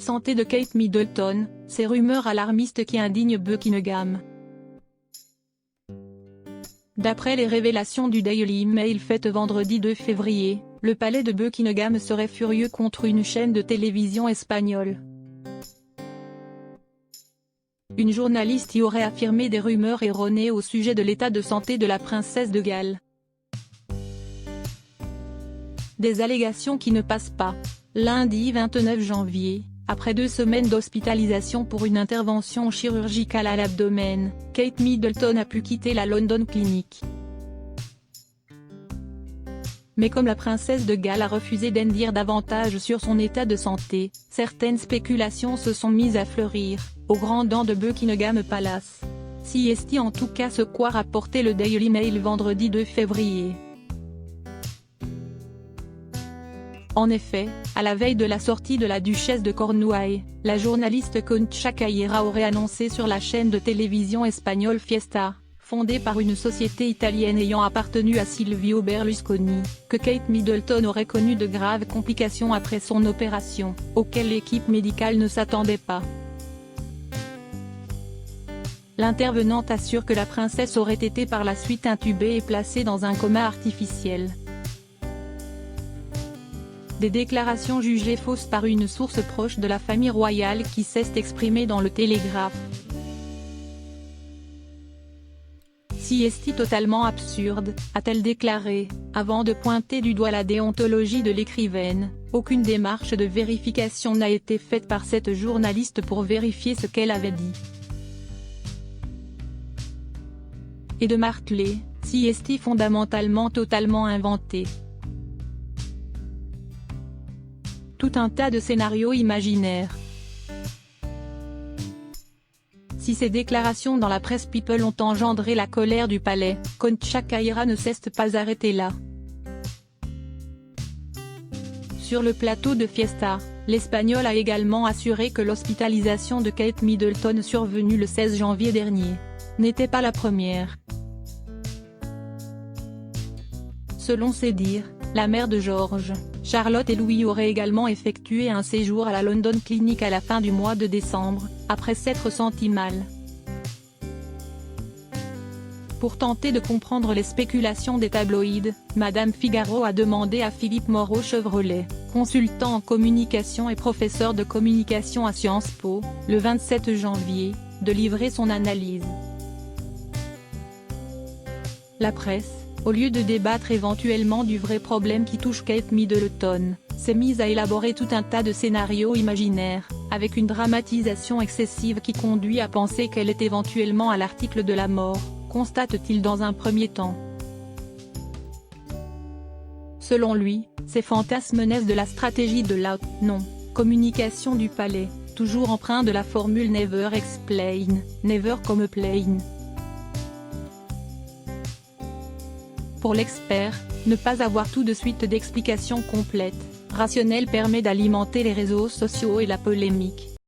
Santé de Kate Middleton, ces rumeurs alarmistes qui indignent Buckingham. D'après les révélations du Daily Mail faites vendredi 2 février, le palais de Buckingham serait furieux contre une chaîne de télévision espagnole. Une journaliste y aurait affirmé des rumeurs erronées au sujet de l'état de santé de la princesse de Galles. Des allégations qui ne passent pas. Lundi 29 janvier, après 2 semaines d'hospitalisation pour une intervention chirurgicale à l'abdomen, Kate Middleton a pu quitter la London Clinic. Mais comme la princesse de Galles a refusé d'en dire davantage sur son état de santé, certaines spéculations se sont mises à fleurir, aux grands dents de Buckingham Palace. C'est en tout cas ce qu'a rapporté le Daily Mail vendredi 2 février. En effet, à la veille de la sortie de la duchesse de Cornouailles, la journaliste Concha Caillera aurait annoncé sur la chaîne de télévision espagnole Fiesta, fondée par une société italienne ayant appartenu à Silvio Berlusconi, que Kate Middleton aurait connu de graves complications après son opération, auxquelles l'équipe médicale ne s'attendait pas. L'intervenante assure que la princesse aurait été par la suite intubée et placée dans un coma artificiel. Des déclarations jugées fausses par une source proche de la famille royale qui s'est exprimée dans le Télégraphe. C'est totalement absurde, a-t-elle déclaré, avant de pointer du doigt la déontologie de l'écrivaine. Aucune démarche de vérification n'a été faite par cette journaliste pour vérifier ce qu'elle avait dit. Et de marteler, c'est fondamentalement totalement inventé. Tout un tas de scénarios imaginaires. Si ces déclarations dans la presse People ont engendré la colère du palais, Concha Caillera ne s'est pas arrêtée là. Sur le plateau de Fiesta, l'Espagnol a également assuré que l'hospitalisation de Kate Middleton survenue le 16 janvier dernier n'était pas la première. Selon ses dires, la mère de George, Charlotte et Louis auraient également effectué un séjour à la London Clinic à la fin du mois de décembre, après s'être sentis mal. Pour tenter de comprendre les spéculations des tabloïds, Madame Figaro a demandé à Philippe Moreau-Chevrolet, consultant en communication et professeur de communication à Sciences Po, le 27 janvier, de livrer son analyse. La presse, au lieu de débattre éventuellement du vrai problème qui touche Kate Middleton, s'est mise à élaborer tout un tas de scénarios imaginaires, avec une dramatisation excessive qui conduit à penser qu'elle est éventuellement à l'article de la mort, constate-t-il dans un premier temps. Selon lui, ces fantasmes naissent de la stratégie de la non-communication du palais, toujours empreint de la formule Never explain, never complain. Pour l'expert, ne pas avoir tout de suite d'explication complète, rationnelle permet d'alimenter les réseaux sociaux et la polémique.